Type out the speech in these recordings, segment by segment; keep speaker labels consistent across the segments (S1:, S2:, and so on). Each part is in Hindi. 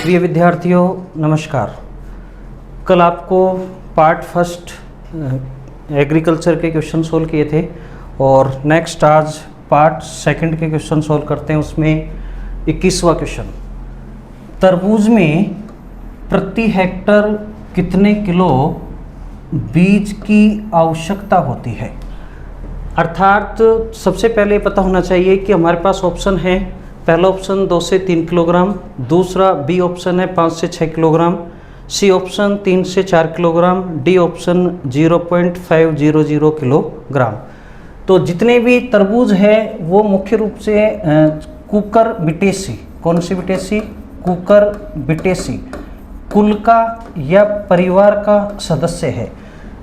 S1: प्रिय विद्यार्थियों नमस्कार। कल आपको पार्ट फर्स्ट एग्रीकल्चर के क्वेश्चन सोल्व किए थे और नेक्स्ट आज पार्ट सेकंड के क्वेश्चन सोल्व करते हैं। उसमें 21वां क्वेश्चन, तरबूज में प्रति हेक्टर कितने किलो बीज की आवश्यकता होती है। अर्थात सबसे पहले पता होना चाहिए कि हमारे पास ऑप्शन है, पहला ऑप्शन 2 से 3 किलोग्राम, दूसरा बी ऑप्शन है 5 से 6 किलोग्राम, सी ऑप्शन 3 से 4 किलोग्राम, डी ऑप्शन 0.500 किलोग्राम। तो जितने भी तरबूज है वो मुख्य रूप से कुकर बिटेसी, कौन सी बिटेसी, कुकर बिटेसी कुल का या परिवार का सदस्य है,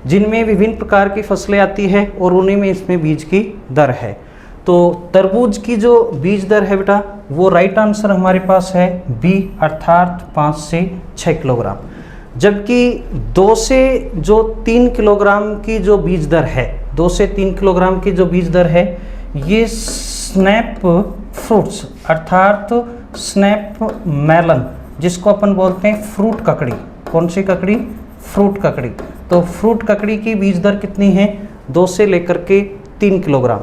S1: जिनमें विभिन्न प्रकार की फसलें आती है और उन्हीं में इसमें बीज की दर है। तो तरबूज की जो बीज दर है बेटा वो राइट आंसर हमारे पास है बी, अर्थात 5 से 6 किलोग्राम। जबकि 2 से जो 3 किलोग्राम की जो बीज दर है, 2 से 3 किलोग्राम की जो बीज दर है, ये स्नैप फ्रूट्स अर्थात स्नैप मेलन, जिसको अपन बोलते हैं फ्रूट ककड़ी, कौन सी ककड़ी, फ्रूट ककड़ी। तो फ्रूट ककड़ी की बीज दर कितनी है, 2 से लेकर के 3 किलोग्राम।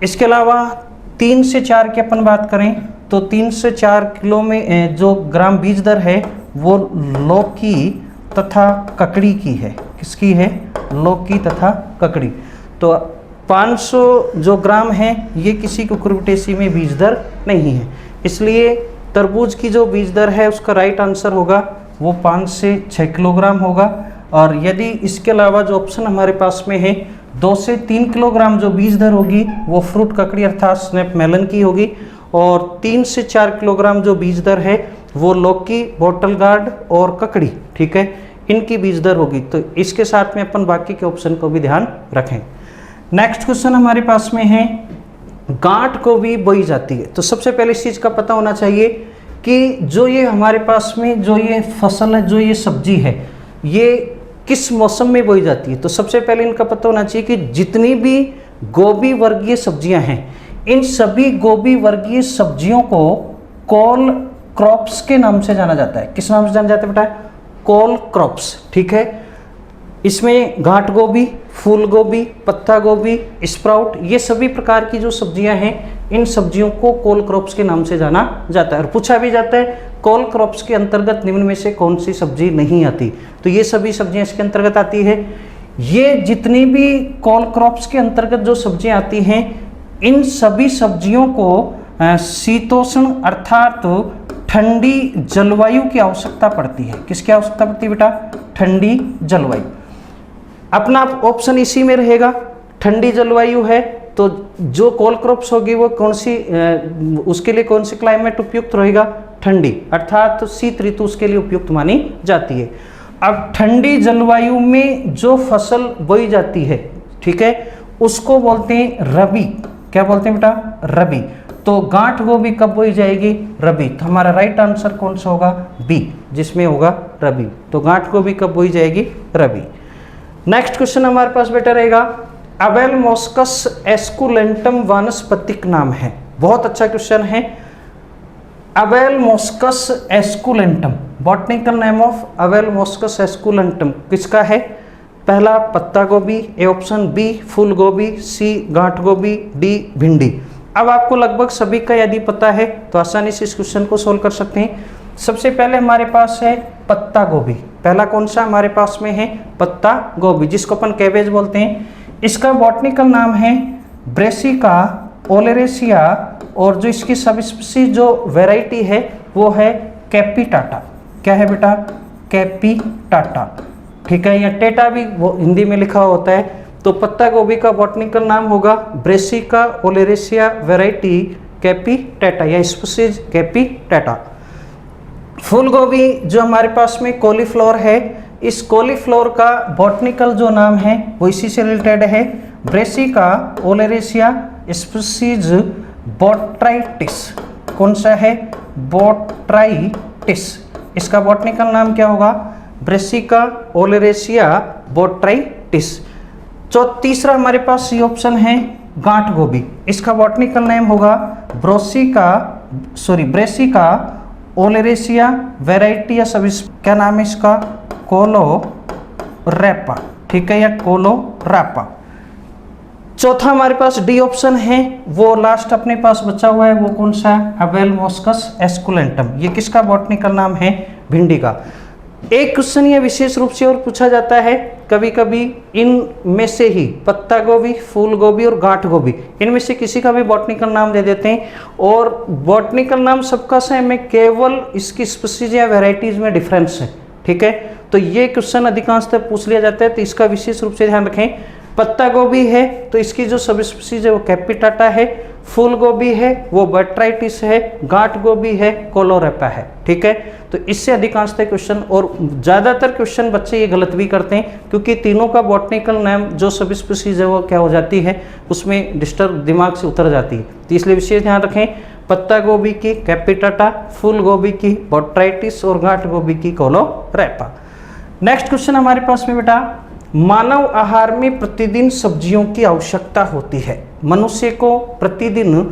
S1: इसके अलावा 3 से 4 की अपन बात करें तो 3 से 4 किलो में जो ग्राम बीज दर है वो लौकी तथा ककड़ी की है। किसकी है, लौकी तथा ककड़ी। तो 500 जो ग्राम है ये किसी कुकुरबिटेसी में बीज दर नहीं है, इसलिए तरबूज की जो बीज दर है उसका राइट आंसर होगा वो 5 से 6 किलोग्राम होगा। और यदि इसके अलावा जो ऑप्शन हमारे पास में है 2 से 3 किलोग्राम जो बीज दर होगी वो फ्रूट ककड़ी अर्थात स्नैप मेलन की होगी, और 3 से 4 किलोग्राम जो बीज दर है वो लौकी, बॉटल गार्ड और ककड़ी, ठीक है, इनकी बीज दर होगी। तो इसके साथ में अपन बाकी के ऑप्शन को भी ध्यान रखें। नेक्स्ट क्वेश्चन हमारे पास में है, गांठ को भी बोई जाती है। तो सबसे पहले इस चीज़ का पता होना चाहिए कि जो ये हमारे पास में जो ये फसल है, जो ये सब्जी है, ये किस मौसम में बोई जाती है। तो सबसे पहले इनका पता होना चाहिए कि जितनी भी गोभी वर्गीय सब्जियां हैं, इन सभी गोभी वर्गीय सब्जियों को कॉल क्रॉप्स के नाम से जाना जाता है। किस नाम से जाना जाता है बेटा, कॉल क्रॉप्स, ठीक है। इसमें गांठ गोभी, फूल गोभी, पत्ता गोभी, स्प्राउट, ये सभी प्रकार की जो सब्जियां हैं इन सब्जियों को कॉल क्रॉप्स के नाम से जाना जाता है। और पूछा भी जाता है कॉल क्रॉप्स के अंतर्गत निम्न में से कौन सी सब्जी नहीं आती। तो ये सभी सब्जियां इसके अंतर्गत आती है। ये जितनी भी कॉल क्रॉप्स के अंतर्गत जो सब्जियां आती हैं, इन सभी सब्जियों को शीतोष्ण अर्थात ठंडी जलवायु की आवश्यकता पड़ती है। किसकी आवश्यकता पड़ती है बेटा, ठंडी जलवायु। अपना ऑप्शन इसी में रहेगा, ठंडी जलवायु है तो जो कॉल क्रॉप्स होगी वो कौन सी, उसके लिए कौन सी क्लाइमेट उपयुक्त रहेगा, ठंडी, अर्थात तो शीत ऋतु उसके लिए उपयुक्त मानी जाती है। अब ठंडी जलवायु में जो फसल बोई जाती है, ठीक है, उसको बोलते हैं रबी। क्या बोलते हैं बेटा, रबी। तो गांठ गोभी कब बोई जाएगी, रबी। तो हमारा राइट आंसर कौन सा होगा, बी, जिसमें होगा रबी। तो गांठ गोभी कब बोई जाएगी, रबी। नेक्स्ट क्वेश्चन हमारे पास बेटा रहेगा, अबेल मोस्कस एस्कुलेंटम वानस्पतिक नाम है। बहुत अच्छा क्वेश्चन है। Abelmoschus esculentus, botanical name of Abelmoschus esculentus किसका है, पहला पत्ता गोभी, ए ऑप्शन, बी फूल गोभी, सी गांठ गोभी, डी भिंडी। अब आपको लगभग सभी का यदि पता है तो आसानी से इस क्वेश्चन को सोल्व कर सकते हैं। सबसे पहले हमारे पास है पत्ता गोभी। पहला कौन सा हमारे पास में है, पत्ता गोभी, जिसको अपन कैबेज बोलते हैं। इसका बॉटनिकल नाम है ब्रेसिका ओलेरेसिया, और जो इसकी सब स्पीशीज जो वैरायटी है वो है कैपिटाटा। क्या है बेटा, कैपिटाटा, ठीक है। या टेटा भी वो हिंदी में लिखा होता है। तो पत्ता गोभी का बॉटनिकल नाम होगा ब्रेसिका ओलेरेसिया, वैरायटी कैपिटाटा या स्पीशीज कैपिटाटा। फूल गोभी जो हमारे पास में कॉलीफ्लावर है, इस कॉलीफ्लावर का बॉटनिकल जो नाम है वो इसी से रिलेटेड है, ब्रेसिका ओलेरेसिया स्पीशीज बोट्राइटिस। कौन सा है, बोट्राइटिस। इसका बॉटनिकल नाम क्या होगा, ब्रेसिका ओलेरेसिया बोट्राइटिस। तो तीसरा हमारे पास सी ऑप्शन है गांठ गोभी, इसका बॉटनिकल नेम होगा ब्रेसिका ओलेरेसिया वैरायटी या सब क्या नाम है इसका, कोलोरैपा, ठीक है, या कोलोरापा। चौथा हमारे पास डी ऑप्शन है, वो लास्ट अपने पास बचा हुआ है, वो कौन सा है, अबेलमोस्कस एस्कुलेंटम। ये किसका बॉटनिकल नाम है, भिंडी का। एक क्वेश्चन ये विशेष रूप से और पूछा जाता है कभी कभी, इन में से ही पत्ता गोभी, फूल गोभी और गांठ गोभी, इनमें से किसी का भी बॉटनिकल नाम दे देते हैं, और बॉटनिकल नाम सबका सेम है, केवल इसकी स्पीशीज या वेराइटीज में डिफरेंस है, ठीक है। तो ये क्वेश्चन अधिकांशतः पूछ लिया जाता है, तो इसका विशेष रूप से ध्यान रखें। पत्ता गोभी है तो इसकी जो सब स्पीशीज है वो कैपिटाटा है, फूल गोभी है वो बॉट्राइटिस है, गांठ गोभी है कोलोरेपा है, ठीक है। तो इससे अधिकांशतः क्वेश्चन, और ज़्यादातर क्वेश्चन बच्चे ये गलत भी करते हैं, क्योंकि तीनों का बॉटनिकल नाम जो सब स्पीशीज है वो क्या हो जाती है, उसमें डिस्टर्ब दिमाग से उतर जाती है। तो इसलिए विशेष ध्यान रखें, पत्ता गोभी की कैपिटाटा, फूल गोभी की बॉट्राइटिस और गांठ गोभी की कोलोरेपा। नेक्स्ट क्वेश्चन हमारे पास में बेटा, मानव आहार में प्रतिदिन सब्जियों की आवश्यकता होती है। मनुष्य को प्रतिदिन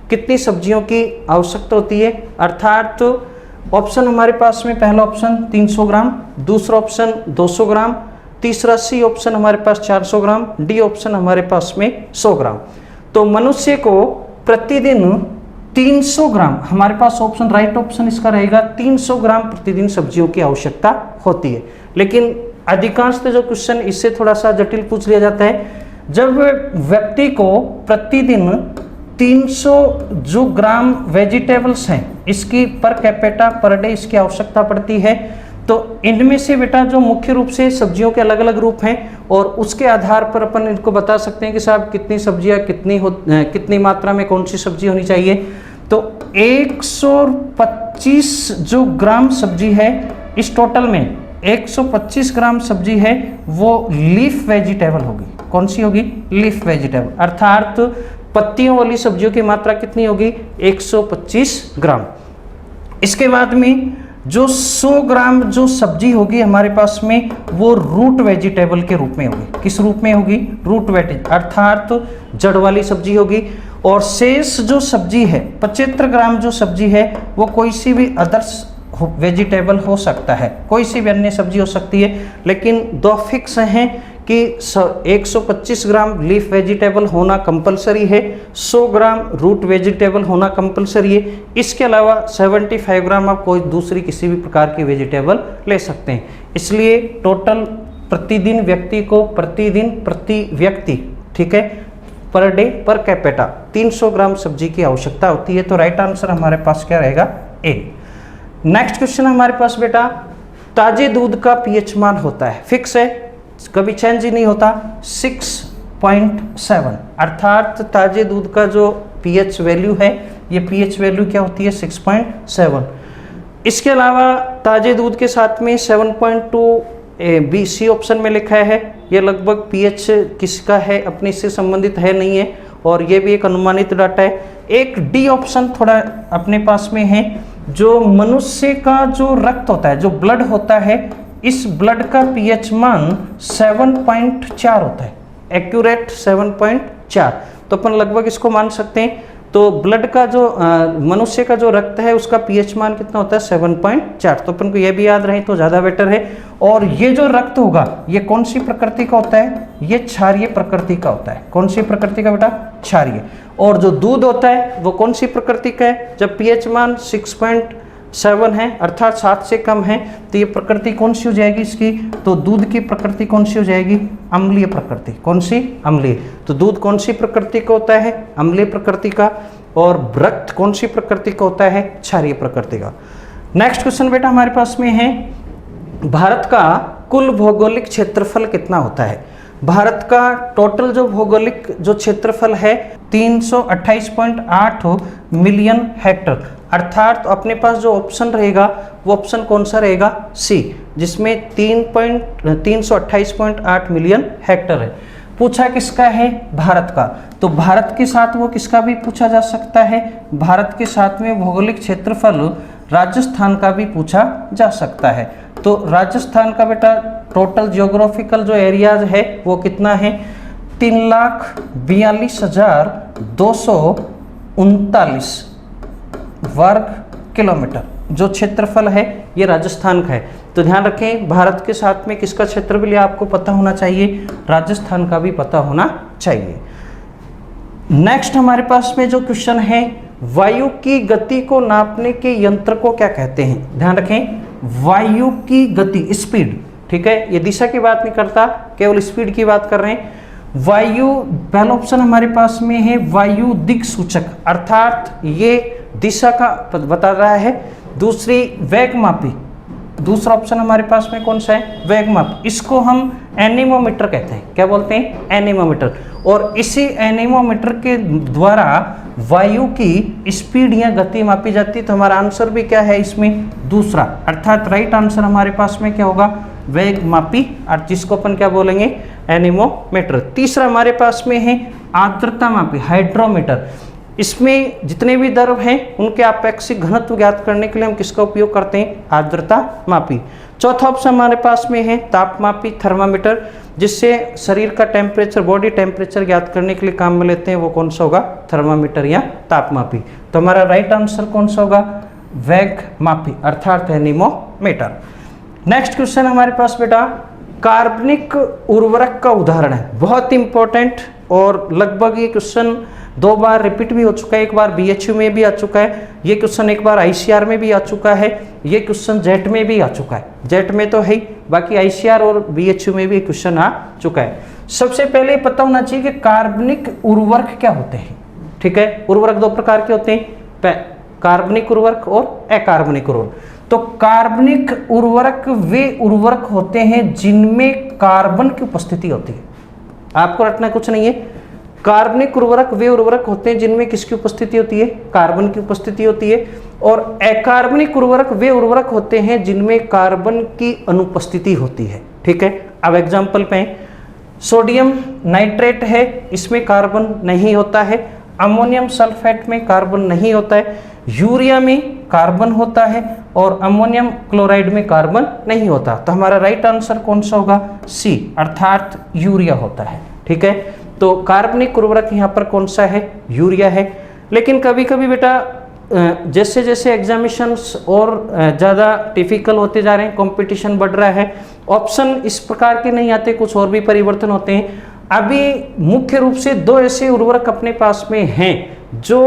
S1: कितनी सब्जियों की आवश्यकता होती है, अर्थात ऑप्शन हमारे पास में पहला ऑप्शन 300 ग्राम, दूसरा ऑप्शन 200 ग्राम, तीसरा सी ऑप्शन हमारे पास 400 ग्राम, डी ऑप्शन हमारे पास में 100 ग्राम। तो मनुष्य को प्रतिदिन 300 ग्राम, हमारे पास ऑप्शन राइट ऑप्शन इसका रहेगा, 300 ग्राम प्रतिदिन सब्जियों की आवश्यकता होती है। लेकिन अधिकांशतः जो क्वेश्चन इससे थोड़ा सा जटिल पूछ लिया जाता है, जब व्यक्ति को प्रतिदिन 300 जो ग्राम वेजिटेबल्स हैं इसकी पर कैपिटा पर डे इसकी आवश्यकता पड़ती है, तो इनमें से बेटा जो मुख्य रूप से सब्जियों के अलग अलग रूप हैं, और उसके आधार पर अपन इनको बता सकते हैं कि साहब कितनी सब्जियां कितनी मात्रा में कौन सी सब्जी होनी चाहिए। तो 125 जो ग्राम सब्जी है, इस टोटल में 125 ग्राम सब्जी है वो लीफ वेजिटेबल होगी। कौन सी होगी, लीफ वेजिटेबल, अर्थात पत्तियों वाली सब्जियों की मात्रा कितनी होगी, 125 ग्राम। इसके बाद में जो 100 ग्राम जो सब्जी होगी हमारे पास में, वो रूट वेजिटेबल के रूप में होगी। किस रूप में होगी, रूट वेजिटेबल, अर्थात जड़ वाली सब्जी होगी। और शेष जो सब्जी है 75 ग्राम जो सब्जी है वो कोई सी भी अदर्स वेजिटेबल हो सकता है, कोई सी भी अन्य सब्जी हो सकती है, लेकिन दो फिक्स हैं कि 125 ग्राम लीफ वेजिटेबल होना कंपलसरी है, 100 ग्राम रूट वेजिटेबल होना कंपलसरी है। इसके अलावा 75 ग्राम आप कोई दूसरी किसी भी प्रकार की वेजिटेबल ले सकते हैं। इसलिए टोटल प्रतिदिन व्यक्ति को प्रति व्यक्ति, ठीक है, पर डे पर कैपिटा 300 ग्राम सब्जी की आवश्यकता होती है। तो राइट आंसर हमारे पास क्या रहेगा, ए। नेक्स्ट क्वेश्चन हमारे पास बेटा, ताजे दूध का पीएच मान होता है, फिक्स है, कभी चेंज ही नहीं होता, 6.7, अर्थात ताजे दूध का जो पीएच वैल्यू है, ये पीएच वैल्यू क्या होती है, 6.7। इसके अलावा ताजे दूध के साथ में 7.2 बी सी ऑप्शन में लिखा है, ये लगभग पीएच किसका है, अपने से संबंधित है नहीं है, और ये भी एक अनुमानित डाटा है। एक डी ऑप्शन थोड़ा अपने पास में है, जो मनुष्य का जो रक्त होता है, जो ब्लड होता है, इस ब्लड का पीएच मान 7.4 होता है, एक्यूरेट 7.4, तो अपन लगभग इसको मान सकते हैं। तो ब्लड का जो मनुष्य का जो रक्त है उसका पीएच मान कितना होता है, 7.4, तो अपन को ये भी याद रहे तो ज़्यादा बेटर है। और ये जो रक्त होगा ये कौन सी प्रकृति का होता है, ये क्षारीय प्रकृति का होता है। कौन सी प्रकृति का बेटा, क्षारीय। और जो दूध होता है वो कौन सी प्रकृति का है, जब पीएच मान 6.7 है अर्थात 7 से कम है, तो ये प्रकृति कौन सी हो जाएगी इसकी, तो दूध की प्रकृति कौन सी हो जाएगी, अम्लीय प्रकृति। कौन सी, अम्लीय। तो दूध कौन सी प्रकृति का होता है, अम्लीय प्रकृति का, और रक्त कौन सी प्रकृति का होता है, क्षारीय प्रकृति का। नेक्स्ट क्वेश्चन बेटा हमारे पास में है, भारत का कुल भौगोलिक क्षेत्रफल कितना होता है। भारत का टोटल जो भौगोलिक जो क्षेत्रफल है 328.8 मिलियन हेक्टर, अर्थात अपने पास जो ऑप्शन रहेगा वो ऑप्शन कौन सा रहेगा, सी, जिसमें 328.8 मिलियन हेक्टर है। पूछा किसका है, भारत का, तो भारत के साथ वो किसका भी पूछा जा सकता है, भारत के साथ में भौगोलिक क्षेत्रफल राजस्थान का भी पूछा जा सकता है। तो राजस्थान का बेटा टोटल जियोग्राफिकल जो एरियाज है वो कितना है, 3,42,239 वर्ग किलोमीटर, जो क्षेत्रफल है ये राजस्थान का है। तो ध्यान रखें, भारत के साथ में किसका क्षेत्रफल है आपको पता होना चाहिए, राजस्थान का भी पता होना चाहिए। नेक्स्ट हमारे पास में जो क्वेश्चन है, वायु की गति को नापने के यंत्र को क्या कहते हैं। ध्यान रखें, वायु की गति, स्पीड, ठीक है, ये दिशा की बात नहीं करता, केवल स्पीड की बात कर रहे हैं। वायु, पहला ऑप्शन हमारे पास में है वायु दिक् सूचक, अर्थात ये दिशा का बता रहा है। दूसरी वेग मापी, दूसरा ऑप्शन हमारे पास में कौन सा है, वेग माप, इसको हम एनीमोमीटर कहते हैं। क्या बोलते हैं, एनीमोमीटर। और इसी एनीमोमीटर के द्वारा वायु की स्पीड या गति मापी जाती है। तो हमारा आंसर भी क्या है इसमें, दूसरा, अर्थात राइट आंसर हमारे पास में क्या होगा, वेग मापी, और जिसको अपन क्या बोलेंगे, एनीमोमीटर। तीसरा हमारे पास में है आर्द्रता मापी, हाइड्रोमीटर। इसमें जितने भी द्रव हैं उनके आपेक्षिक घनत्व ज्ञात करने के लिए हम किसका उपयोग करते हैं, आर्द्रता मापी। चौथा ऑप्शन हमारे पास में है तापमापी, थर्मामीटर, जिससे शरीर का टेम्परेचर, बॉडी टेम्परेचर ज्ञात करने के लिए काम में लेते हैं, वो कौन सा होगा, थर्मामीटर या तापमापी। तो हमारा राइट आंसर कौन सा होगा, वेग मापी, अर्थात एनीमोमीटर। नेक्स्ट क्वेश्चन हमारे पास बेटा, कार्बनिक उर्वरक का उदाहरण है, बहुत इंपॉर्टेंट, और लगभग ये क्वेश्चन 2 बार रिपीट भी हो चुका है। एक बार BHU में भी आ चुका है ये क्वेश्चन, एक बार ICR में भी आ चुका है ये क्वेश्चन, जेट में भी आ चुका है। जेट में तो है ही, बाकी ICR और BHU में भी क्वेश्चन आ चुका है। सबसे पहले पता होना चाहिए कि कार्बनिक उर्वरक क्या होते हैं, ठीक है। उर्वरक 2 प्रकार के होते हैं, कार्बनिक उर्वरक और अकार्बनिक उर्वरक। तो कार्बनिक उर्वरक वे उर्वरक होते हैं जिनमें कार्बन की उपस्थिति होती है। आपको रटना कुछ नहीं है, कार्बनिक उर्वरक वे उर्वरक होते हैं जिनमें किसकी उपस्थिति होती है, कार्बन की उपस्थिति होती है। और अकार्बनिक उर्वरक वे उर्वरक होते हैं जिनमें कार्बन की अनुपस्थिति होती है, ठीक है। अब एग्जांपल पे, सोडियम नाइट्रेट है, इसमें कार्बन नहीं होता है। अमोनियम सल्फेट में कार्बन नहीं होता है। यूरिया में कार्बन होता है और अमोनियम क्लोराइड में कार्बन नहीं होता। तो हमारा राइट आंसर कौन सा होगा, सी, अर्थात यूरिया होता है, ठीक है। तो कार्बनिक उर्वरक यहाँ पर कौन सा है, यूरिया है। लेकिन कभी कभी बेटा जैसे जैसे एग्जामिशंस और ज़्यादा डिफिकल्ट होते जा रहे हैं, कंपटीशन बढ़ रहा है, ऑप्शन इस प्रकार के नहीं आते, कुछ और भी परिवर्तन होते हैं। अभी मुख्य रूप से 2 ऐसे उर्वरक अपने पास में हैं जो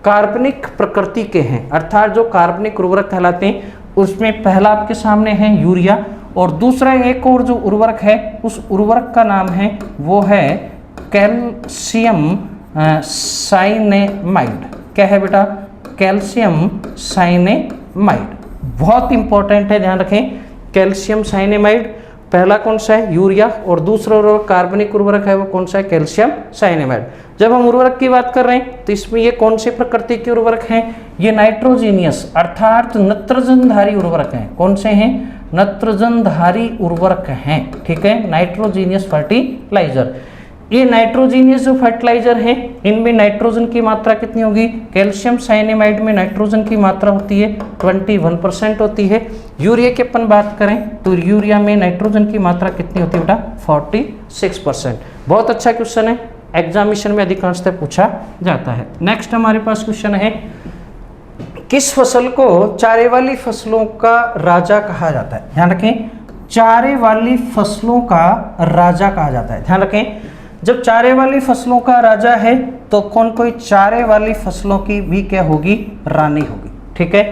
S1: कार्बनिक प्रकृति के हैं, अर्थात जो कार्बनिक उर्वरक कहलाते हैं। उसमें पहला आपके सामने है यूरिया, और दूसरा एक और जो उर्वरक है उस उर्वरक का नाम है वो है कैल्शियम साइनेमाइड। क्या है बेटा, कैल्शियम साइनेमाइड, बहुत इंपॉर्टेंट है, ध्यान रखें। कैल्शियम साइनेमाइड, पहला कौन सा है, यूरिया, और दूसरा उर्वरक कार्बनिक उर्वरक है वो कौन सा है, कैल्शियम साइनेमाइड। जब हम उर्वरक की बात कर रहे हैं तो इसमें ये कौन से प्रकृति के उर्वरक हैं, ये नाइट्रोजीनियस अर्थात नत्रजनधारी उर्वरक हैं। कौन से हैं, नत्रजनधारी उर्वरक हैं, ठीक है, नाइट्रोजीनियस फर्टिलाइजर। ये नाइट्रोजीनियस जो फर्टिलाइजर हैं इनमें नाइट्रोजन की मात्रा कितनी होगी, कैल्शियम साइनेमाइड में नाइट्रोजन की मात्रा होती है 21% होती है। यूरिया की अपन बात करें तो यूरिया में नाइट्रोजन की मात्रा कितनी होती है बेटा, 46%। बहुत अच्छा क्वेश्चन है, एग्जामिनेशन में अधिकांशतः पूछा जाता है। नेक्स्ट हमारे पास क्वेश्चन है, किस फसल को चारे वाली फसलों का राजा कहा जाता है। ध्यान रखें, चारे वाली फसलों का राजा कहा जाता है। ध्यान रखें, जब चारे वाली फसलों का राजा है तो कौन कोई चारे वाली फसलों की भी क्या होगी, रानी होगी, ठीक है।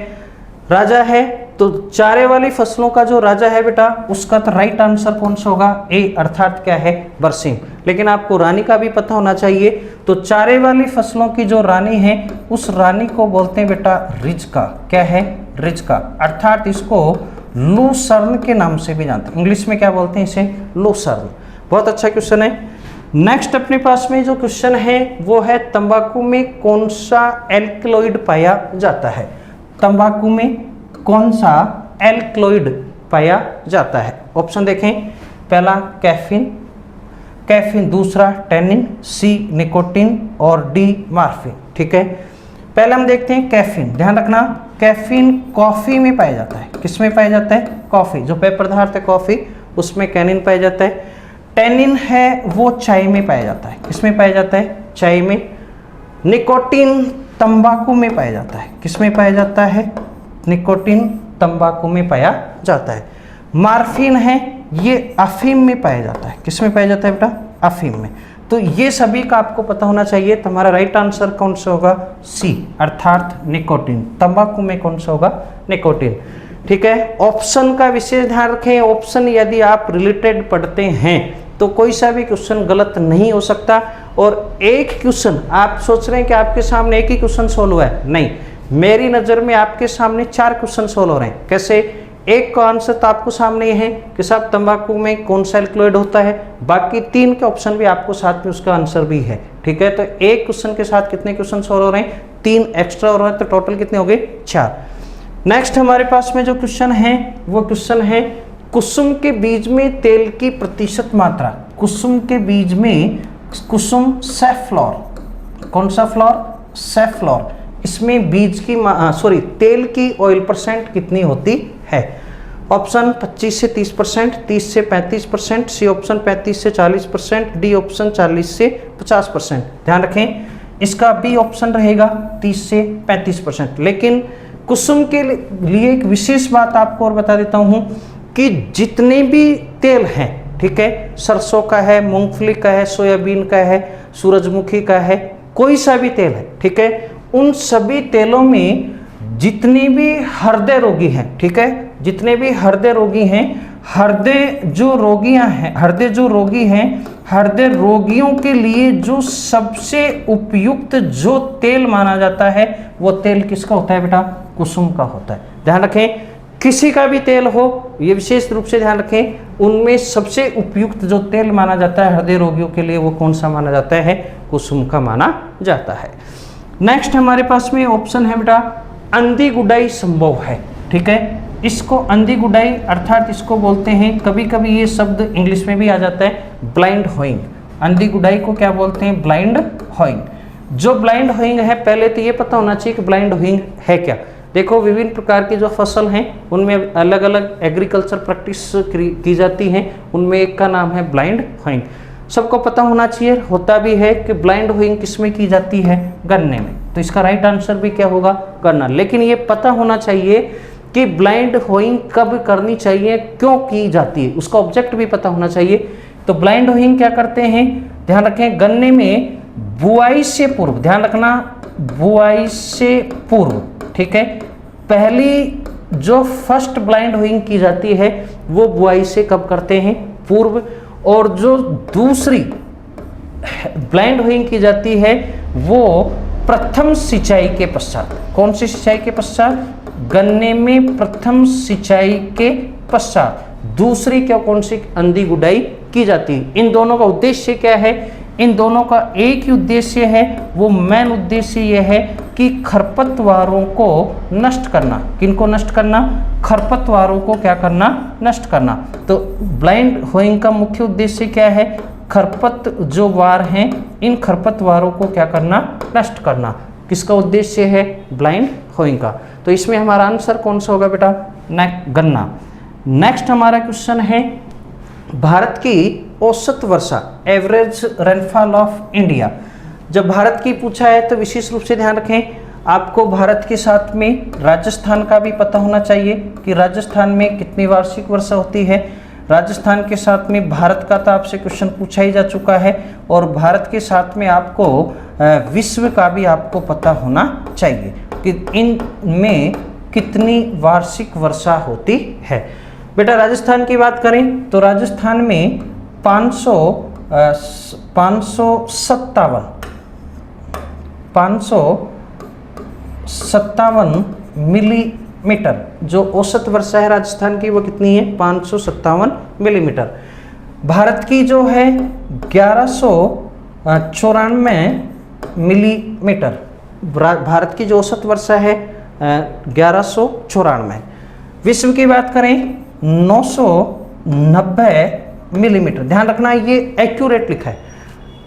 S1: राजा है तो चारे वाली फसलों का जो राजा है बेटा उसका तो राइट आंसर कौन सा होगा, ए, अर्थात क्या है, बरसीम। लेकिन आपको रानी का भी पता होना चाहिए। तो चारे वाली फसलों की जो रानी है उस रानी को बोलते हैं बेटा रिजका। क्या है, रिजका, अर्थात इसको लूसर्न के नाम से भी जानते हैं, इंग्लिश में क्या बोलते हैं इसे, लूसर्न। बहुत अच्छा क्वेश्चन है। नेक्स्ट अपने पास में जो क्वेश्चन है वो है, तंबाकू में कौन सा एल्कलॉइड पाया जाता है। तंबाकू में कौन सा एल्कलॉइड पाया जाता है। ऑप्शन देखें, पहला कैफीन, कैफीन, दूसरा टेनिन, सी निकोटीन और डी मार्फिन, ठीक है। पहले हम देखते हैं कैफीन। ध्यान रखना, कैफीन कॉफी में पाया जाता है। किस में पाया जाता है, कॉफी, जो पेय पदार्थ है कॉफी उसमें कैनिन पाया जाता है। टेनिन है वो चाय में पाया जाता है। किसमें पाया जाता है, चाय में। निकोटीन तंबाकू में पाया जाता है। किसमें पाया जाता है, निकोटीन तंबाकू में पाया जाता है। मार्फिन है, ये अफीम में पाया जाता है। किस में पाया जाता है बेटा? अफीम में। तो ये सभी का आपको पता होना चाहिए। तो हमारा राइट आंसर कौन सा होगा? सी, अर्थात निकोटीन। तंबाकू में कौन सा होगा? निकोटीन। ठीक है, ऑप्शन का विशेष ध्यान रखें। ऑप्शन यदि आप रिलेटेड पढ़ते हैं तो कोई सा भी क्वेश्चन गलत नहीं हो सकता। और एक क्वेश्चन आप सोच रहे हैं कि आपके सामने एक ही क्वेश्चन सोल्व हुआ है, नहीं, मेरी नज़र में आपके सामने 4 क्वेश्चन सोल्व हो रहे हैं। कैसे? एक का आंसर तो आपको सामने है कि साहब तंबाकू में कौन सा एल्कलॉइड होता है, बाकी 3 के ऑप्शन भी आपको साथ में उसका आंसर भी है। ठीक है, तो एक क्वेश्चन के साथ कितने क्वेश्चन सोल्व हो रहे हैं? 3 एक्स्ट्रा हो रहे हैं, तो टोटल कितने हो गए? 4। नेक्स्ट हमारे पास में जो क्वेश्चन है वो क्वेश्चन है कुसुम के बीज में तेल की प्रतिशत मात्रा। कुसुम के बीज में, कुसुम सैफ्लॉर, कौन सा फ्लॉर? सैफ्लॉर। इसमें बीज की तेल की ऑयल परसेंट कितनी होती है? ऑप्शन 25 से 30%, 30 से 35%, सी ऑप्शन 35 से 40%, डी ऑप्शन 40 से 50%। ध्यान रखें, इसका बी ऑप्शन रहेगा 30 से 35%। लेकिन कुसुम के लिए एक विशेष बात आपको और बता देता हूं कि जितने भी तेल हैं, ठीक है, सरसों का है, मूंगफली का है, सोयाबीन का है, सूरजमुखी का है, कोई सा भी तेल है, ठीक है, उन सभी तेलों में जितने भी हृदय रोगी हैं, ठीक है, जितने भी हृदय रोगी हैं, हृदय जो रोगी हैं, हृदय रोगियों के लिए जो सबसे उपयुक्त जो तेल माना जाता है वो तेल किसका होता है बेटा? कुसुम का होता है। ध्यान रखें, किसी का भी तेल हो, ये विशेष रूप से ध्यान रखें, उनमें सबसे उपयुक्त जो तेल माना जाता है हृदय रोगियों के लिए वो कौन सा माना जाता है? कुसुम का माना जाता है। नेक्स्ट हमारे पास में ऑप्शन है बेटा अंधी गुडाई संभव है। ठीक है, इसको अंधी गुडाई अर्थात इसको बोलते हैं, कभी कभी ये शब्द इंग्लिश में भी आ जाता है, ब्लाइंड होइंग। अंधी गुडाई को क्या बोलते हैं? Blind hoeing. जो ब्लाइंड होइंग है, पहले तो ये पता होना चाहिए कि ब्लाइंड होइंग है क्या। देखो, विभिन्न प्रकार की जो फसल हैं उनमें अलग अलग एग्रीकल्चर प्रैक्टिस की जाती हैं, उनमें एक का नाम है ब्लाइंड होइंग। सबको पता होना चाहिए, होता भी है कि ब्लाइंड होइंग किसमें की जाती है? गन्ने में। तो इसका राइट आंसर भी क्या होगा? गन्ना। लेकिन ये पता होना चाहिए कि ब्लाइंड होइंग कब करनी चाहिए, क्यों की जाती है, उसका ऑब्जेक्ट भी पता होना चाहिए। तो ब्लाइंड होइंग क्या करते हैं? ध्यान रखें, गन्ने में बुआई से पूर्व, ध्यान रखना, बुआई से पूर्व, ठीक है, पहली जो फर्स्ट ब्लाइंड होइंग की जाती है वो बुआई से कब करते हैं? पूर्व। और जो दूसरी ब्लाइंड होइंग की जाती है वो प्रथम सिंचाई के पश्चात। कौन सी सिंचाई के पश्चात? गन्ने में प्रथम सिंचाई के पश्चात दूसरी क्या, कौन सी? अंधी गुडाई की जाती है। इन दोनों का उद्देश्य क्या है? इन दोनों का एक ही उद्देश्य है, वो मेन उद्देश्य यह है कि खरपतवारों को नष्ट करना। किनको नष्ट करना? खरपतवारों को क्या करना? नष्ट करना। तो ब्लाइंड होइंग का मुख्य उद्देश्य क्या है? खरपत जो वार हैं, इन खरपतवारों को क्या करना? नष्ट करना। किसका उद्देश्य है? ब्लाइंड होइंग का। तो इसमें हमारा आंसर कौन सा होगा बेटा? गन्ना। नेक्स्ट हमारा क्वेश्चन है भारत की औसत वर्षा, एवरेज रेनफॉल ऑफ इंडिया। जब भारत की पूछा है तो विशेष रूप से ध्यान रखें, आपको भारत के साथ में राजस्थान का भी पता होना चाहिए कि राजस्थान में कितनी वार्षिक वर्षा होती है। राजस्थान के साथ में भारत का तो आपसे क्वेश्चन पूछा ही जा चुका है, और भारत के साथ में आपको विश्व का भी आपको पता होना चाहिए कि इनमें कितनी वार्षिक वर्षा होती है। बेटा राजस्थान की बात करें तो राजस्थान में 557 मिलीमीटर जो औसत वर्षा है राजस्थान की वो कितनी है? 557 मिलीमीटर। भारत की जो है 1194 मिलीमीटर। भारत की जो औसत वर्षा है 1194। विश्व की बात करें 990 मिलीमीटर। ध्यान रखना ये एक्यूरेट लिखा है,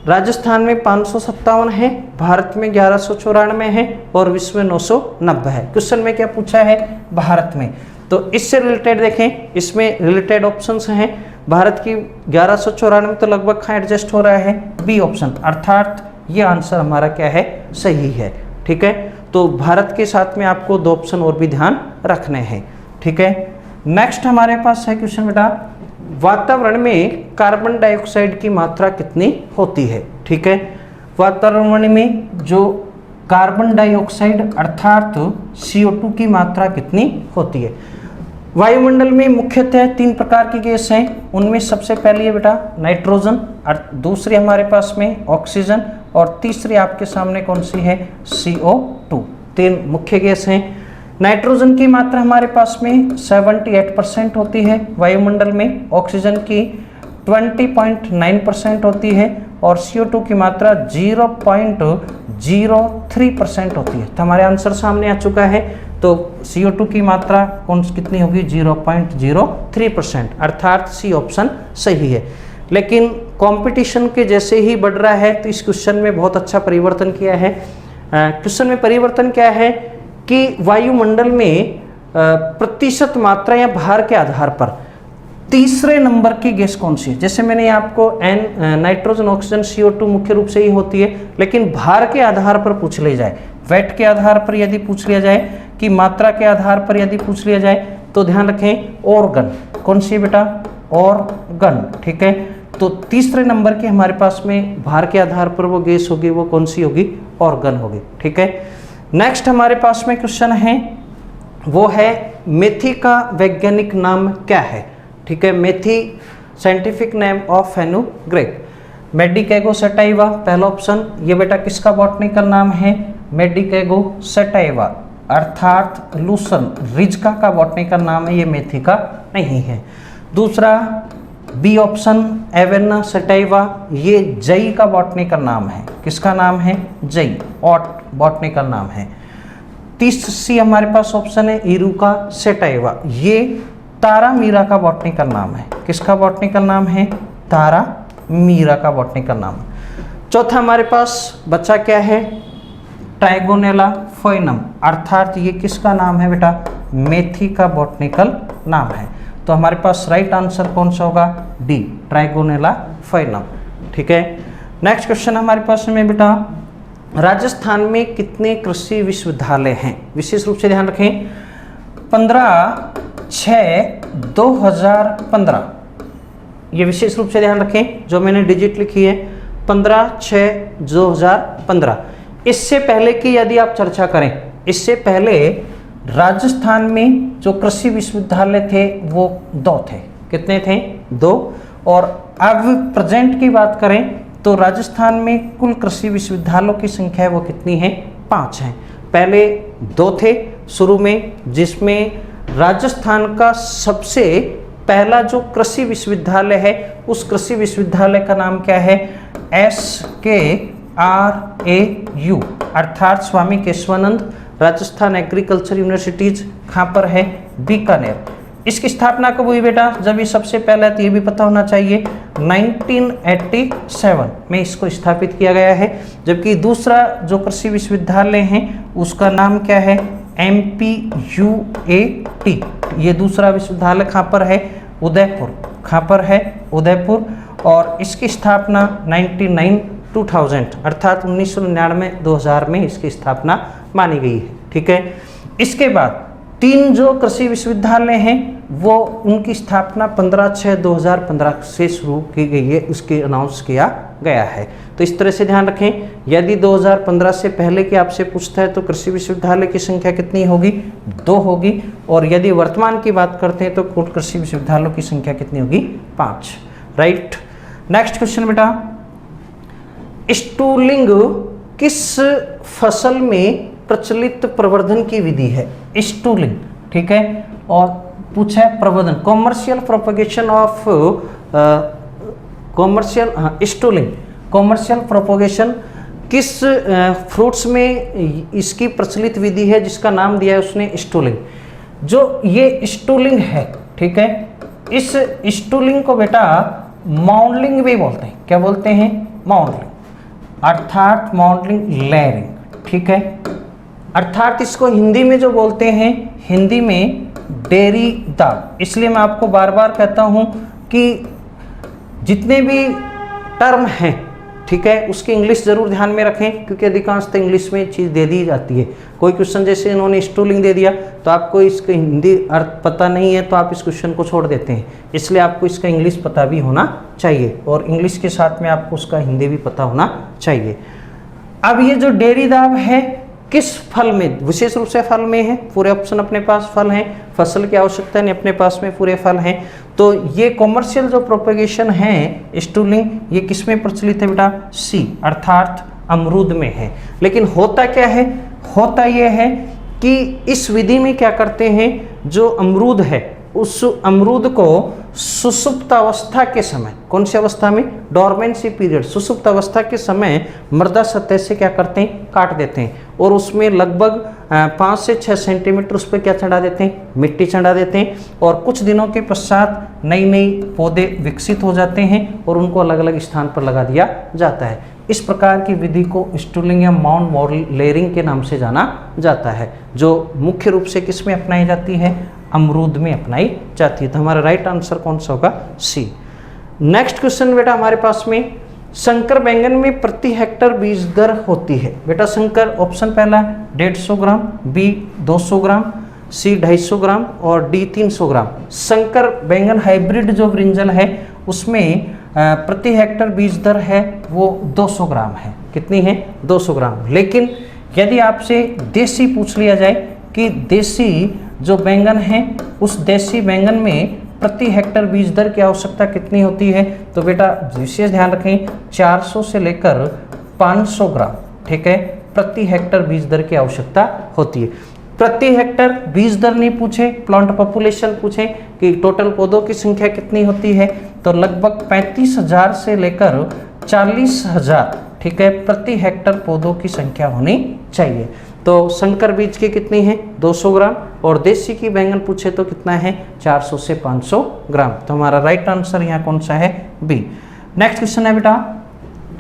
S1: राजस्थान में 557 है, भारत में 1194 है और विश्व में 990 है। क्वेश्चन में क्या पूछा है? भारत में। तो इससे रिलेटेड देखें, इसमें रिलेटेड ऑप्शंस हैं। भारत की 1194 तो लगभग कहाँ एडजस्ट हो रहा है? बी ऑप्शन, अर्थात ये आंसर हमारा क्या है? सही है। ठीक है, तो भारत के साथ में आपको 2 ऑप्शन और भी ध्यान रखने हैं। ठीक है, नेक्स्ट हमारे पास है क्वेश्चन बेटा, वातावरण में कार्बन डाइऑक्साइड की मात्रा कितनी होती है। ठीक है, वातावरण में जो कार्बन डाइऑक्साइड अर्थात CO2 की मात्रा कितनी होती है। वायुमंडल में मुख्यतः 3 प्रकार की गैस हैं, उनमें सबसे पहली है बेटा नाइट्रोजन, दूसरी हमारे पास में ऑक्सीजन और तीसरी आपके सामने कौन सी है, CO2। 3 मुख्य गैस हैं। नाइट्रोजन की मात्रा हमारे पास में 78% होती है वायुमंडल में, ऑक्सीजन की 20.9% होती है और CO2 की मात्रा 0.03% होती है। तो हमारे आंसर सामने आ चुका है। तो CO2 की मात्रा कितनी होगी, 0.03%, अर्थात सी ऑप्शन सही है। लेकिन कंपटीशन के जैसे ही बढ़ रहा है तो इस क्वेश्चन में बहुत अच्छा परिवर्तन किया है। क्वेश्चन में परिवर्तन क्या है कि वायुमंडल में प्रतिशत मात्रा या भार के आधार पर तीसरे नंबर की गैस कौन सी है। जैसे मैंने आपको नाइट्रोजन, ऑक्सीजन, CO2 मुख्य रूप से ही होती है, लेकिन भार के आधार पर पूछ लिया जाए, वेट के आधार पर यदि पूछ लिया जाए कि मात्रा के आधार पर यदि पूछ लिया जाए तो ध्यान रखें ऑर्गन, कौन सी है बेटा, ऑर्गन। ठीक है, तो तीसरे नंबर के हमारे पास में भार के आधार पर वो गैस होगी, वो कौन सी होगी, ऑर्गन होगी। ठीक है, नेक्स्ट हमारे पास में क्वेश्चन है, वो है मेथी का वैज्ञानिक नाम क्या है। ठीक है, मेथी scientific name of fenugreek, Medicago sativa पहला ऑप्शन। ये बेटा किसका बॉटनिकल नाम है, मेडिकेगो सटाइवा, अर्थात लूसन रिज्का का बॉटनिकल नाम है, ये मेथी का नहीं है। दूसरा बी ऑप्शन एवेना सटाइवा, ये जई का बॉटनिकल नाम है, किसका नाम है, जई, और बॉटनिकल नाम है। तीसरी हमारे पास ऑप्शन है इरुका सटाइवा, ये तारा मीरा का बॉटनिकल नाम है, किसका बॉटनिकल नाम है, तारा मीरा का बॉटनिकल नाम। चौथा हमारे पास बच्चा क्या है, ट्राइगोनेला फोइनम, अर्थात ये किसका नाम है बेटा, मेथी का बॉटनिकल नाम है। तो हमारे पास राइट आंसर कौन सा होगा, डी, ट्राइगोनेला फोइनम। ठीक है, नेक्स्ट क्वेश्चन हमारे पास में बेटा, राजस्थान में कितने कृषि विश्वविद्यालय हैं। विशेष रूप से ध्यान रखें, 15/6/2015, ये विशेष रूप से ध्यान रखें, जो मैंने डिजिट लिखी है 15/6/2015। इससे पहले की यदि आप चर्चा करें, इससे पहले राजस्थान में जो कृषि विश्वविद्यालय थे वो 2 थे। कितने थे, 2। और अब प्रेजेंट की बात करें तो राजस्थान में कुल कृषि विश्वविद्यालयों की संख्या है वो कितनी है, 5 हैं। पहले 2 थे शुरू में, जिसमें राजस्थान का सबसे पहला जो कृषि विश्वविद्यालय है उस कृषि विश्वविद्यालय का नाम क्या है, SKRAU, अर्थात स्वामी केशवानंद राजस्थान एग्रीकल्चर यूनिवर्सिटीज। कहाँ पर है, बीकानेर। इसकी स्थापना कब हुई बेटा, जब ये सबसे पहले, तो ये भी पता होना चाहिए, 1987 में इसको स्थापित किया गया है। जबकि दूसरा जो कृषि विश्वविद्यालय है उसका नाम क्या है, MPUAT, ये दूसरा विश्वविद्यालय कहाँ पर है, उदयपुर। कहाँ पर है, उदयपुर। और इसकी स्थापना 2000 अर्थात 1999-2000 में इसकी स्थापना मानी गई है। ठीक है, इसके बाद 3 जो कृषि विश्वविद्यालय हैं वो उनकी स्थापना 15/6/2015 से शुरू की गई है, उसके अनाउंस किया गया है। तो इस तरह से ध्यान रखें, यदि 2015 से पहले की आपसे पूछता है तो कृषि विश्वविद्यालय की संख्या कितनी होगी, 2 होगी। और यदि वर्तमान की बात करते हैं तो कुल कृषि विश्वविद्यालयों की संख्या कितनी होगी, 5। राइट, नेक्स्ट क्वेश्चन बेटा, स्टूलिंग किस फसल में प्रचलित प्रवर्धन की विधि है, स्टूलिंग। ठीक है, और पूछा है प्रवर्धन, commercial propagation of stooling, commercial propagation किस फ्रूट्स में इसकी प्रचलित विधि है, जिसका नाम दिया है उसने स्टूलिंग। जो ये स्टूलिंग है, ठीक है, इस स्टूलिंग को बेटा माउंडलिंग भी बोलते हैं। क्या बोलते हैं, माउंडलिंग, अर्थात माउंडलिंग लेयरिंग। ठीक है, अर्थात इसको हिंदी में जो बोलते हैं, हिंदी में डेयरी दाल। इसलिए मैं आपको बार बार कहता हूं कि जितने भी टर्म हैं, ठीक है, उसकी इंग्लिश जरूर ध्यान में रखें क्योंकि अधिकांशतः इंग्लिश में चीज़ दे दी जाती है। कोई क्वेश्चन जैसे इन्होंने स्टूलिंग दे दिया तो आपको इसका हिंदी अर्थ पता नहीं है तो आप इस क्वेश्चन को छोड़ देते हैं, इसलिए आपको इसका इंग्लिश पता भी होना चाहिए और इंग्लिश के साथ में आपको उसका हिंदी भी पता होना चाहिए। अब ये जो डेयरी दाब है किस फल में, विशेष रूप से फल में है, पूरे ऑप्शन अपने पास फल हैं, फसल की आवश्यकता नहीं, अपने पास में पूरे फल हैं। तो ये कॉमर्शियल जो प्रोपेगेशन है स्टूलिंग, ये किस में प्रचलित है बेटा? सी अर्थात अमरूद में है। लेकिन होता क्या है, होता यह है कि इस विधि में क्या करते हैं, जो अमरूद है उस अमरूद को सुसुप्त अवस्था के समय, कौन सी अवस्था में? डोरमेंसी पीरियड, सुसुप्त अवस्था के समय मृदा सतह से क्या करते हैं? काट देते हैं और उसमें लगभग 5 से 6 सेंटीमीटर उस पर क्या चढ़ा देते हैं? मिट्टी चढ़ा देते हैं और कुछ दिनों के पश्चात नई नई पौधे विकसित हो जाते हैं और उनको अलग अलग स्थान पर लगा दिया जाता है। इस प्रकार की विधि को स्टूलिंग या माउंट मॉडलेरिंग के नाम से जाना जाता है, जो मुख्य रूप से किस में अपनाई जाती है? अमरूद में अपनाई जाती है। तो हमारा राइट आंसर कौन सा होगा? सी। नेक्स्ट क्वेश्चन बेटा हमारे पास में, संकर बैंगन में प्रति हेक्टर बीज दर होती है। बेटा संकर ऑप्शन पहला 150 ग्राम, बी 200 ग्राम, सी 250 ग्राम और डी 300 ग्राम। संकर बैंगन हाइब्रिड जो ब्रिंजल है उसमें प्रति हेक्टर बीज दर है वो 200 ग्राम है। कितनी है? 200 ग्राम। लेकिन यदि आपसे देसी पूछ लिया जाए कि देसी जो बैंगन है उस देसी बैंगन में प्रति हेक्टर बीज दर की आवश्यकता कितनी होती है, तो बेटा विशेष ध्यान रखें 400 से लेकर 500 ग्राम, ठीक है, प्रति हेक्टर बीज दर की आवश्यकता होती है। प्रति हेक्टर बीज दर नहीं पूछे, प्लांट पॉपुलेशन पूछे कि टोटल पौधों की संख्या कितनी होती है, तो लगभग 35,000 से लेकर 40,000, ठीक है, प्रति हेक्टर पौधों की संख्या होनी चाहिए। तो संकर बीज की कितनी है? 200 ग्राम और देसी की बैंगन पूछे तो कितना है? 400 से 500 ग्राम। तो हमारा राइट आंसर यहाँ कौन सा है? बी। नेक्स्ट क्वेश्चन है बेटा,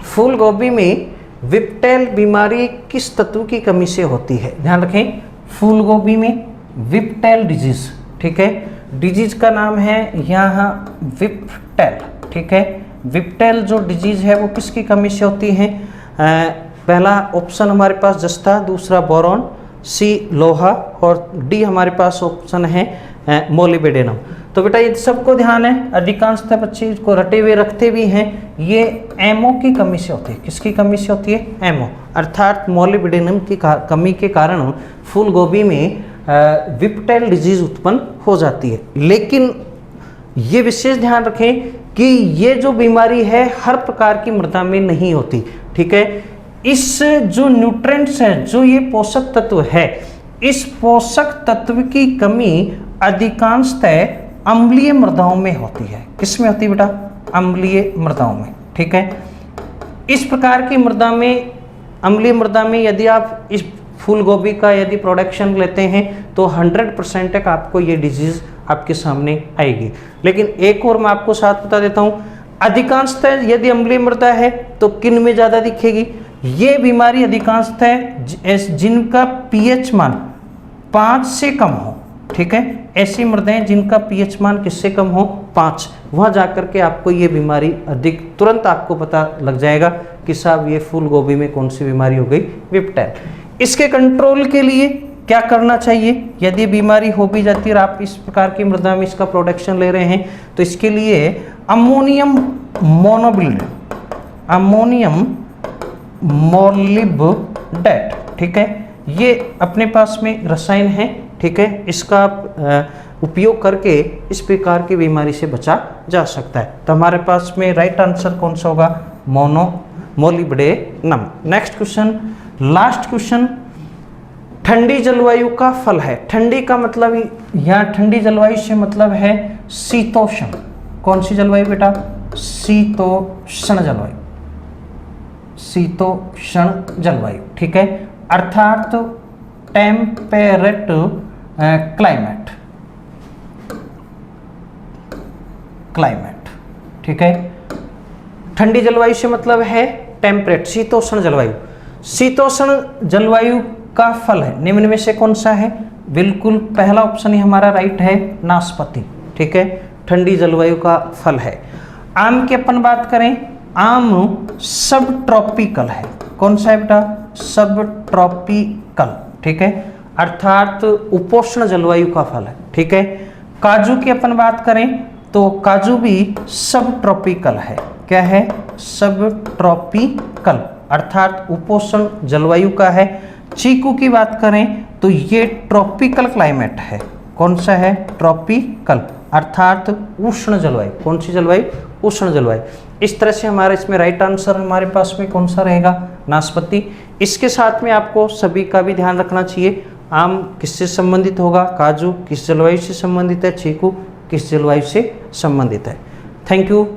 S1: फूल गोभी में विप्टेल बीमारी किस तत्व की कमी से होती है? ध्यान रखें, फूल गोभी में विप्टेल डिजीज, ठीक है, डिजीज का नाम है यहाँ विप्टेल, ठीक है। विप्टेल जो डिजीज है वो किसकी कमी से होती है? पहला ऑप्शन हमारे पास जस्ता, दूसरा बोरॉन, सी लोहा और डी हमारे पास ऑप्शन है मोलिबेडेनम। तो बेटा ये सबको ध्यान है, अधिकांशतः बच्चे इसको रटे हुए रखते भी हैं, ये एमओ की कमी से होती है। किसकी कमी से होती है? एमओ अर्थात मोलिबेडेनम की कमी के कारण फूल गोभी में विप्टेल डिजीज उत्पन्न हो जाती है। लेकिन ये विशेष ध्यान रखें कि ये जो बीमारी है हर प्रकार की मृदा में नहीं होती, ठीक है। इस जो न्यूट्रिएंट्स है, जो ये पोषक तत्व है, इस पोषक तत्व की कमी अधिकांशतः अम्लीय मृदाओं में होती है। किस में होती है बेटा? अम्लीय मृदाओं में, ठीक है। इस प्रकार की मृदा में, अम्लीय मृदा में यदि आप इस फूल गोभी का यदि प्रोडक्शन लेते हैं तो 100% तक आपको ये डिजीज आपके सामने आएगी। लेकिन एक और मैं आपको साथ बता देता हूँ, अधिकांशतः यदि अम्लीय मृदा है तो किन में ज़्यादा दिखेगी? ये बीमारी अधिकांशतः जिनका पीएच मान 5 से कम हो, ठीक है, ऐसी मृदाएं जिनका पीएच मान किससे कम हो? 5, वहाँ जाकर के आपको ये बीमारी अधिक तुरंत आपको पता लग जाएगा कि साहब ये फूल गोभी में कौन सी बीमारी हो गई? विप्टेल। इसके कंट्रोल के लिए क्या करना चाहिए? यदि बीमारी हो भी जाती है और आप इस प्रकार की मृदा में इसका प्रोडक्शन ले रहे हैं तो इसके लिए अमोनियम मोनोबिल्ड, अमोनियम मोलिबडेट, ठीक है, ये अपने पास में रसायन है, ठीक है, इसका आप उपयोग करके इस प्रकार की बीमारी से बचा जा सकता है। तो हमारे पास में राइट आंसर कौन सा होगा? Molybdenum. Next question, last question, ठंडी जलवायु का फल है। ठंडी का मतलब यहाँ ठंडी जलवायु से मतलब है शीतोष्ण। कौन सी जलवायु बेटा? शीतोष्ण जलवायु, शीतोष्ण जलवायु, ठीक है, अर्थात टेम्पेरेट क्लाइमेट, क्लाइमेट, ठीक है। ठंडी जलवायु से मतलब है टेम्परेट, शीतोष्ण जलवायु। शीतोष्ण जलवायु का फल है निम्न में से कौन सा है? बिल्कुल पहला ऑप्शन ही हमारा राइट है, नाशपाती, ठीक है, ठंडी जलवायु का फल है। आम की अपन बात करें आम सब ट्रॉपिकल है। कौन सा है बेटा? सब ट्रॉपिकल, ठीक है, अर्थात उपोष्ण जलवायु का फल है, ठीक है। काजू की अपन बात करें तो काजू भी सब ट्रॉपिकल है। क्या है? सब ट्रॉपिकल, अर्थात उपोष्ण जलवायु का है। चीकू की बात करें तो ये ट्रॉपिकल क्लाइमेट है। कौन सा है? ट्रॉपिकल, अर्थात उष्ण जलवायु। कौन सी जलवायु? उष्ण जलवायु। इस तरह से हमारे इसमें राइट आंसर हमारे पास में कौन सा रहेगा? नाशपाती। इसके साथ में आपको सभी का भी ध्यान रखना चाहिए, आम किससे संबंधित होगा? काजू किस जलवायु से संबंधित है? चीकू किस जलवायु से संबंधित है? Thank you.